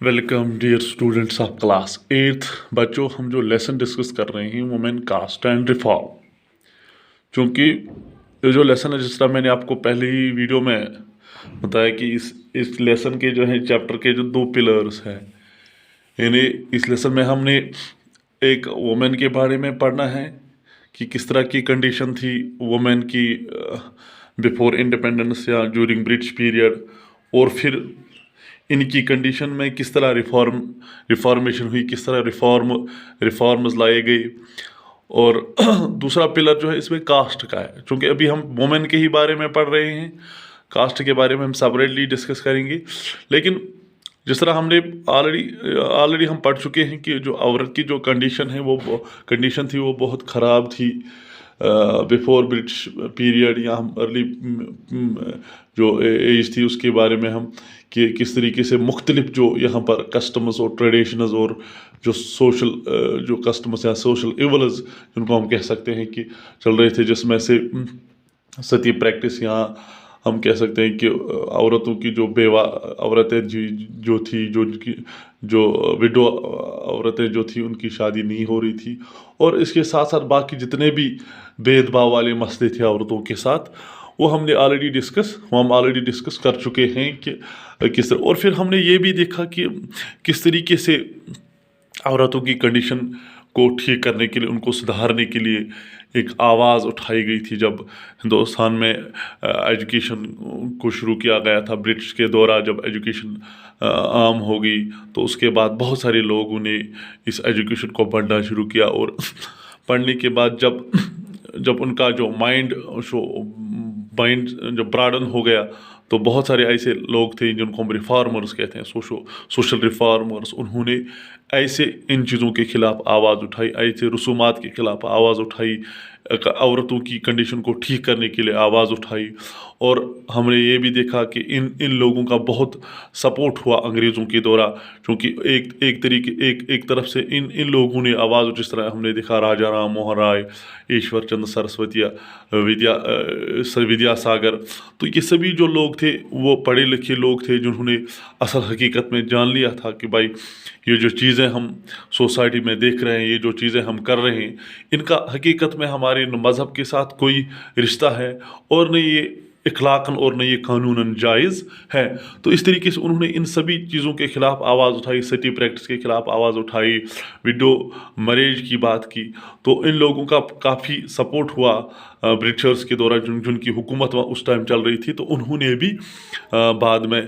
Welcome dear students of class 8th। बच्चों, हम जो लेसन डिस्कस कर रहे हैं वुमेन कास्ट एंड रिफॉर्म। क्योंकि ये जो लेसन है, जिस तरह मैंने आपको पहले ही वीडियो में बताया कि इस लेसन के जो है चैप्टर के जो 2 पिलर्स हैं, यानी इस लेसन में हमने एक वुमेन के बारे में पढ़ना है कि किस तरह की कंडीशन थी वुमेन की बिफोर इंडिपेंडेंस या ड्यूरिंग ब्रिटिश पीरियड, और फिर इनकी कंडीशन में किस तरह रिफॉर्मेशन हुई, किस तरह रिफॉर्म्स लाए गए। और दूसरा पिलर जो है इसमें कास्ट का है। चूँकि अभी हम वुमेन के ही बारे में पढ़ रहे हैं, कास्ट के बारे में हम सेपरेटली डिस्कस करेंगे। लेकिन जिस तरह हमने ऑलरेडी हम पढ़ चुके हैं कि जो औरत की जो कंडीशन है वो कंडीशन थी वो बहुत ख़राब थी बिफोर ब्रिटिश पीरियड, या हम अर्ली जो एज थी उसके बारे में हम कि किस तरीके से मुख्तलिफ जो यहाँ पर कस्टम्स और ट्रेडिशंस और जो सोशल जो कस्टम्स या सोशल इवल्स जिनको हम कह सकते हैं कि चल रहे थे, जिसमें से सती प्रैक्टिस, या हम कह सकते हैं कि औरतों की जो बेवा औरतें जो थी, जो विडो औरतें जो थी उनकी शादी नहीं हो रही थी, और इसके साथ साथ बाकी जितने भी भेदभाव वाले मसले थे औरतों के साथ, वो हम ऑलरेडी डिस्कस कर चुके हैं कि किस तरह। और फिर हमने ये भी देखा कि किस तरीके से औरतों की कंडीशन को ठीक करने के लिए, उनको सुधारने के लिए एक आवाज़ उठाई गई थी जब हिंदुस्तान में एजुकेशन को शुरू किया गया था। ब्रिटिश के दौरान जब एजुकेशन आम हो गई, तो उसके बाद बहुत सारे लोगों ने इस एजुकेशन को पढ़ना शुरू किया, और पढ़ने के बाद जब उनका जो माइंड जब ब्रॉडन हो गया, तो बहुत सारे ऐसे लोग थे जिनको हम रिफॉर्मर्स कहते हैं, सोशल रिफॉर्मर्स। उन्होंने ऐसे इन चीज़ों के ख़िलाफ़ आवाज़ उठाई, ऐसे रसूमात के ख़िलाफ़ आवाज़ उठाई, औरतों की कंडीशन को ठीक करने के लिए आवाज़ उठाई। और हमने ये भी देखा कि इन लोगों का बहुत सपोर्ट हुआ अंग्रेज़ों के द्वारा, क्योंकि एक तरफ से इन लोगों ने आवाज़, जिस तरह हमने देखा राजा राम मोहन राय, ईश्वर चंद्र सरस्वती, विद्यासागर, तो ये सभी जो लोग थे वो पढ़े लिखे लोग थे जिन्होंने असल हकीकत में जान लिया था कि भाई ये जो चीज़ें हम सोसाइटी में देख रहे हैं, ये जो चीज़ें हम कर रहे हैं, इनका हकीकत में हमारे मज़हब के साथ कोई रिश्ता है, और न ये इखलाकन और न ये कानूनन जायज़ है। तो इस तरीके से उन्होंने इन सभी चीज़ों के ख़िलाफ़ आवाज़ उठाई, सती प्रैक्टिस के ख़िलाफ़ आवाज़ उठाई, विडो मैरिज की बात की। तो इन लोगों का काफ़ी सपोर्ट हुआ ब्रिटिशर्स के द्वारा, जिनकी हुकूमत उस टाइम चल रही थी। तो उन्होंने भी बाद में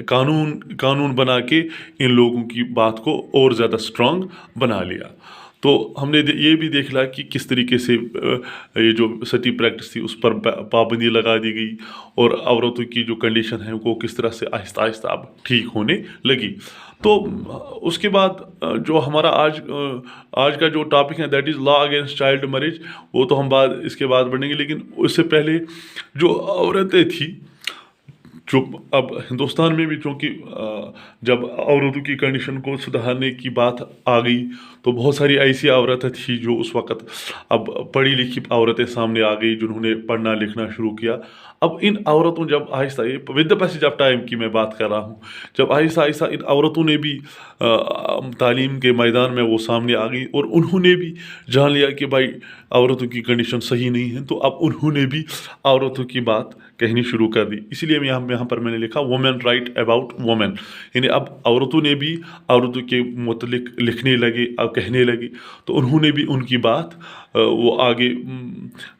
कानून बना के इन लोगों की बात को और ज़्यादा स्ट्रांग बना लिया। तो हमने ये भी देख लिया कि किस तरीके से ये जो सती प्रैक्टिस थी उस पर पाबंदी लगा दी गई, और औरतों की जो कंडीशन है वो किस तरह से आहिस्ता आहिस्ता अब ठीक होने लगी। तो उसके बाद जो हमारा आज का जो टॉपिक है, that is law against child marriage, वो तो हम इसके बाद बढ़ेंगे। लेकिन उससे पहले जो औरतें थी, जो अब हिंदुस्तान में भी, चूँकि जब औरतों की कंडीशन को सुधारने की बात आ गई, तो बहुत सारी ऐसी औरतें थी जो उस वक़्त अब पढ़ी लिखी औरतें सामने आ गई, जिन्होंने पढ़ना लिखना शुरू किया। अब इन औरतों जब आहिस्ता, ये with the passage of time की मैं बात कर रहा हूँ, जब आहिस्ता आहिस्ता इन औरतों ने भी तालीम के मैदान में वो सामने आ गई, और उन्होंने भी जान लिया कि भाई औरतों की कंडीशन सही नहीं है, तो अब उन्होंने भी औरतों की बात कहनी शुरू कर दी। इसीलिए मैं यहाँ पर मैंने लिखा वुमेन राइट अबाउट वुमेन, यानी अब औरतों ने भी औरतों के मुतलिक लिखने लगे, अब कहने लगी, तो उन्होंने भी उनकी बात वो आगे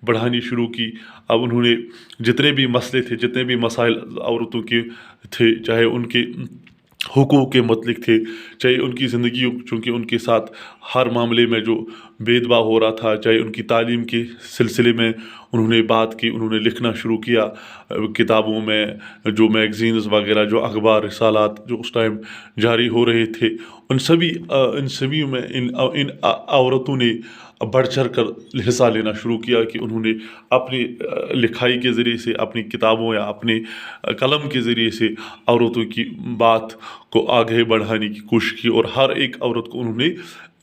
बढ़ानी शुरू की। अब उन्होंने जितने भी मसले थे, जितने भी मसाइल औरतों के थे, चाहे उनके हुकूक के मतलब थे, चाहे उनकी ज़िंदगी, चूँकि उनके साथ हर मामले में जो भेदभाव हो रहा था, चाहे उनकी तालीम के सिलसिले में उन्होंने बात की, उन्होंने लिखना शुरू किया किताबों में, जो मैगज़ीन्स वगैरह, जो अखबार रिसालात जो उस टाइम जारी हो रहे थे, इन सभी में इन औरतों ने बढ़ चढ़ कर हिस्सा लेना शुरू किया कि उन्होंने अपनी लिखाई के ज़रिए से, अपनी किताबों या अपने कलम के ज़रिए से औरतों की बात को आगे बढ़ाने की कोशिश की और हर एक औरत को उन्होंने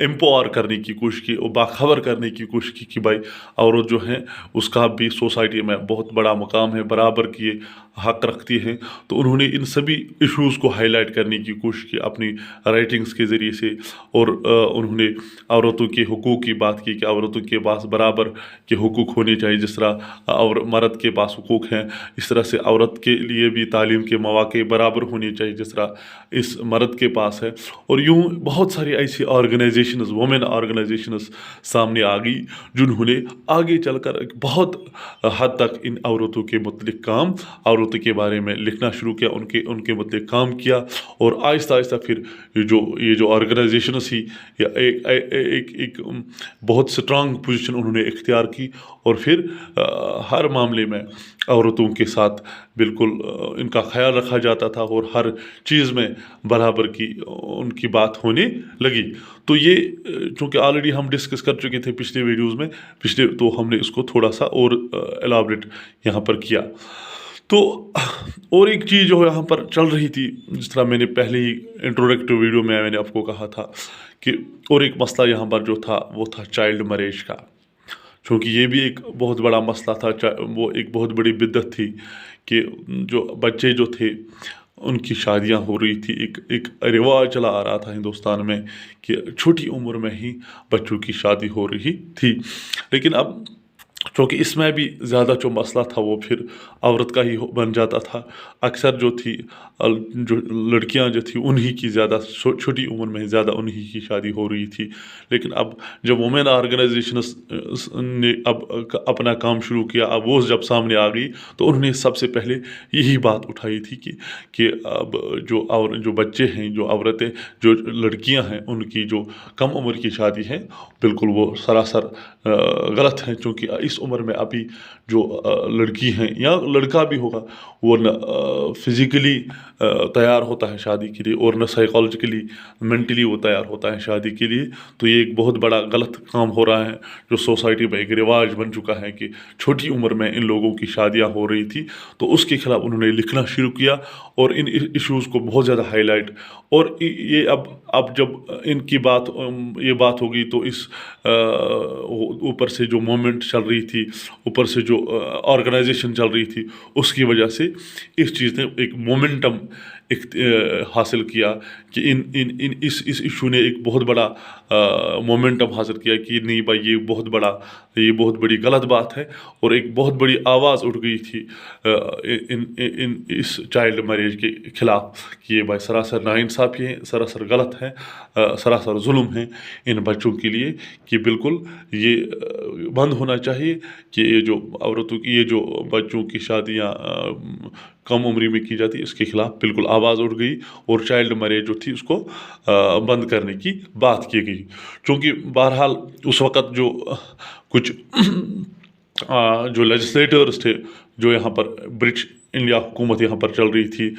एम्पावर करने की कोशिश की और बाखबर करने की कोशिश की कि भाई औरत जो है उसका भी सोसाइटी में बहुत बड़ा मकाम है, बराबर की ये हक रखती हैं। तो उन्होंने इन सभी इश्यूज़ को हाईलाइट करने की कोशिश की अपनी राइटिंग्स के ज़रिए से, और उन्होंने औरतों के हुकूक़ की बात की कि औरतों के पास बराबर के हुकूक़ होने चाहिए, जिस तरह और मर्द के पास हुकूक़ हैं, इस तरह से औरत के लिए भी तालीम के मौक़े बराबर होने चाहिए जिस तरह इस मर्द के पास है। और यूँ बहुत सारी ऐसी ऑर्गेनाइजेशंस, वुमेन ऑर्गेनाइजेशंस सामने आ गई जिन्होंने आगे चलकर एक बहुत हद तक इन औरतों के मुतल्लिक़ काम, औरतों के बारे में लिखना शुरू किया, उनके उनके मुतल्लिक़ काम किया। और आहिस्ता आहिस्ता फिर ये जो ऑर्गेनाइजेशंस ही या एक बहुत स्ट्रांग पोजीशन उन्होंने इख्तियार की, और फिर हर मामले में औरतों के साथ बिल्कुल इनका ख्याल रखा जाता था और हर चीज़ में बराबर की उनकी बात होने लगी। तो ये चूँकि ऑलरेडी हम डिस्कस कर चुके थे पिछले वीडियोज़ में, तो हमने इसको थोड़ा सा और एलाबरेट यहाँ पर किया। तो और एक चीज़ जो यहाँ पर चल रही थी, जिस तरह मैंने पहले ही इंट्रोडक्टिव वीडियो में मैंने आपको कहा था कि और एक मसला यहाँ पर जो था वो था चाइल्ड मैरिज का, क्योंकि ये भी एक बहुत बड़ा मसला था। वो एक बहुत बड़ी बिद्दत थी कि जो बच्चे जो थे उनकी शादियां हो रही थी। एक रिवाज चला आ रहा था हिंदुस्तान में कि छोटी उम्र में ही बच्चों की शादी हो रही थी। लेकिन अब क्योंकि इसमें भी ज़्यादा जो मसला था वो फिर औरत का ही बन जाता था। अक्सर जो थी जो लड़कियां जो थी उन्हीं की ज़्यादा छोटी उम्र में ज़्यादा उन्हीं की शादी हो रही थी। लेकिन अब जब वुमेन ऑर्गेनाइजेशंस ने अब अपना काम शुरू किया, अब वो जब सामने आ गई तो उन्होंने सबसे पहले यही बात उठाई थी कि अब जो बच्चे हैं, जो औरतें, जो लड़कियां हैं, उनकी जो कम उम्र की शादी है बिल्कुल वो सरासर गलत है। क्योंकि इस उम्र में अभी जो लड़की हैं या लड़का भी होगा वो न फिज़िकली तैयार होता है शादी के लिए और न साइकोलॉजिकली मेंटली वो तैयार होता है शादी के लिए। तो ये एक बहुत बड़ा गलत काम हो रहा है जो सोसाइटी में एक रिवाज बन चुका है कि छोटी उम्र में इन लोगों की शादियां हो रही थी। तो उसके खिलाफ उन्होंने लिखना शुरू किया और इन इश्यूज़ को बहुत ज़्यादा हाईलाइट। और ये अब जब इनकी ये बात होगी तो इस ऊपर से जो मूवमेंट चल रही थी, ऊपर से जो ऑर्गेनाइजेशन चल रही थी, उसकी वजह से इस चीज़ ने एक मोमेंटम हासिल किया कि इस इशू ने एक बहुत बड़ा मोमेंटम हासिल किया कि नहीं भाई ये बहुत बड़ी गलत बात है। और एक बहुत बड़ी आवाज़ उठ गई थी इस चाइल्ड मैरिज के खिलाफ कि ये भाई सरासर नाइंसाफ़ी है, सरासर गलत है, सरासर जुल्म है इन बच्चों के लिए, कि बिल्कुल ये बंद होना चाहिए कि ये जो औरतों की, ये जो बच्चों की शादियाँ कम उम्र में की जाती है, इसके खिलाफ बिल्कुल आवाज़ उठ गई और चाइल्ड मैरिज जो थी उसको बंद करने की बात की गई। क्योंकि बहरहाल उस वक़्त जो कुछ जो लेजिस्लेटर्स थे, जो यहाँ पर ब्रिटिश इंडिया हुकूमत यहाँ पर चल रही थी,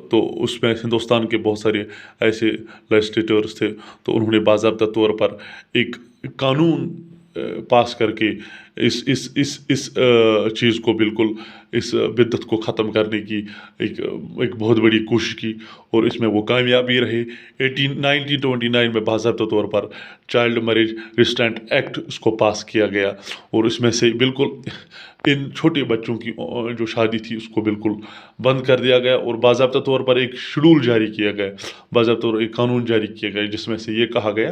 तो उसमें हिंदुस्तान के बहुत सारे ऐसे लेजिस्लेटर्स थे। तो उन्होंने बाज़ाब्ता तौर पर एक कानून पास करके इस चीज़ को बिल्कुल, इस बिद्दत को ख़त्म करने की एक बहुत बड़ी कोशिश की और इसमें वो कामयाबी रहे। 1929 में बाज़ाब्ता तौर पर चाइल्ड मैरिज रिस्ट्रेंट एक्ट उसको पास किया गया और इसमें से बिल्कुल इन छोटे बच्चों की जो शादी थी उसको बिल्कुल बंद कर दिया गया और बाज़ाब्ता तौर पर एक शेड्यूल जारी किया गया, बाज़ाब्ता तौर एक कानून जारी किया गया जिसमें से ये कहा गया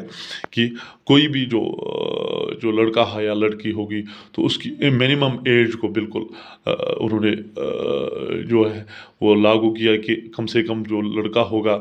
कि कोई भी जो लड़का है या लड़की होगी तो उसकी मिनिमम एज को बिल्कुल उन्होंने जो है वो लागू किया कि कम से कम जो लड़का होगा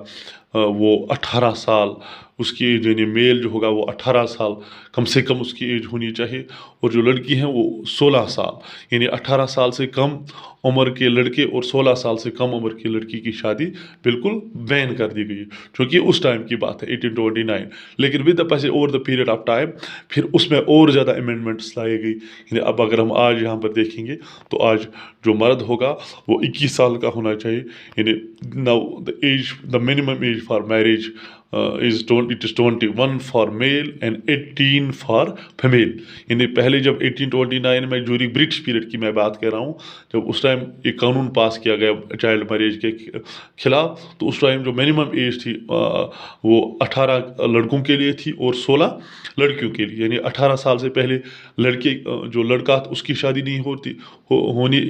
वो 18 साल उसकी एज, यानी मेल जो होगा वो 18 साल कम से कम उसकी एज होनी चाहिए, और जो लड़की हैं वो 16 साल, यानी 18 साल से कम उम्र के लड़के और 16 साल से कम उम्र की लड़की की शादी बिल्कुल बैन कर दी गई, क्योंकि उस टाइम की बात है 1829। लेकिन with the passage over the period of time फिर उसमें और ज़्यादा अमेंडमेंट्स लाई गई। यानी अब अगर हम आज यहाँ पर देखेंगे तो आज जो मर्द होगा वो 21 साल का होना चाहिए, यानी now the minimum age for marriage it is 21 for male and 18 for female. یعنی پہلے جب 1829 میں جوری برٹش پیریڈ کی میں بات کر رہا ہوں، جب اس ٹائم ایک قانون پاس کیا گیا چائلڈ میریج کے خلاف، تو اس ٹائم جو منیمم ایج تھی وہ 18 لڑکوں کے لیے تھی اور 16 لڑکیوں کے لیے. یعنی 18 سال سے پہلے لڑکے جو لڑکا تھا اس کی شادی نہیں ہونی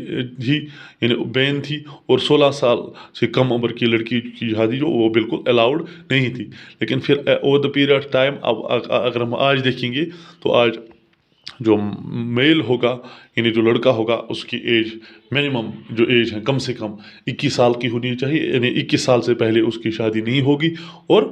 تھی، یعنی بین تھی، اور 16 سال سے کم عمر کی لڑکی کی شادی جو وہ بالکل الاؤڈ نہیں تھی. لیکن پھر over the period of time اب اگر ہم آج دیکھیں گے تو آج جو میل ہوگا یعنی جو لڑکا ہوگا اس کی ایج منیمم جو ایج ہے کم سے کم 21 سال کی ہونی چاہیے. یعنی 21 سال سے پہلے اس کی شادی نہیں ہوگی، اور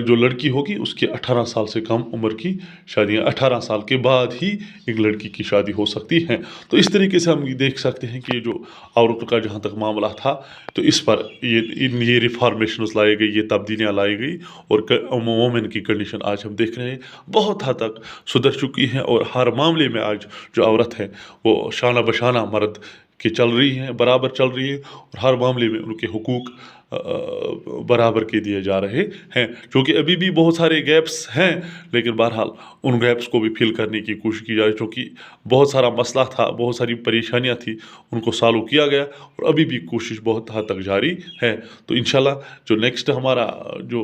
جو لڑکی ہوگی اس کے 18 سال سے کم عمر کی شادیاں 18 سال کے بعد ہی ایک لڑکی کی شادی ہو سکتی ہیں. تو اس طریقے سے ہم دیکھ سکتے ہیں کہ یہ جو عورتوں کا جہاں تک معاملہ تھا تو اس پر یہ ریفارمیشنز لائی گئی، یہ تبدیلیاں لائی گئی، اور وومن کی کنڈیشن آج ہم دیکھ رہے ہیں بہت حد تک سدھر چکی ہیں، اور ہر معاملے میں آج جو عورت ہے وہ شانہ بشانہ مرد کے چل رہی ہیں، برابر چل رہی ہے، اور ہر معاملے میں ان کے حقوق برابر کے دیے جا رہے ہیں. چونکہ ابھی بھی بہت سارے گیپس ہیں، لیکن بہرحال ان گیپس کو بھی فل کرنے کی کوشش کی جا رہی ہے، چونکہ بہت سارا مسئلہ تھا، بہت ساری پریشانیاں تھیں، ان کو سالو کیا گیا، اور ابھی بھی کوشش بہت حد تک جاری ہے. تو انشاءاللہ جو نیکسٹ ہمارا جو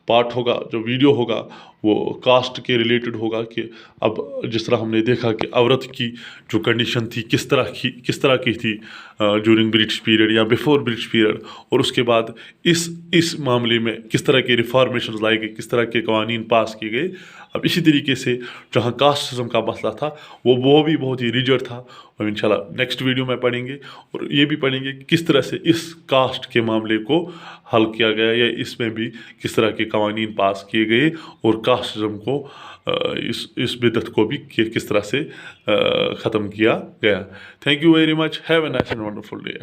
پارٹ ہوگا، جو ویڈیو ہوگا، وہ کاسٹ کے ریلیٹڈ ہوگا، کہ اب جس طرح ہم نے دیکھا کہ عورت کی جو کنڈیشن تھی کس طرح کی تھی ڈیورنگ برٹش پیریڈ یا بیفور برٹش پیریڈ، اور اس کے بعد اس معاملے میں کس طرح کے ریفارمیشنز لائے گئے، کس طرح کے قوانین پاس کیے گئے. اب اسی طریقے سے جہاں کاسٹزم کا مسئلہ تھا وہ بھی بہت ہی ریجڈ تھا، اور انشاءاللہ نیکسٹ ویڈیو میں پڑھیں گے، اور یہ بھی پڑھیں گے کہ کس طرح سے اس کاسٹ کے معاملے کو حل کیا گیا، یا اس میں بھی کس طرح کے قوانین پاس کیے گئے، اور کاسٹزم کو اس بدعت کو بھی کس طرح سے ختم کیا گیا. Thank you very much. Have a nice and wonderful day.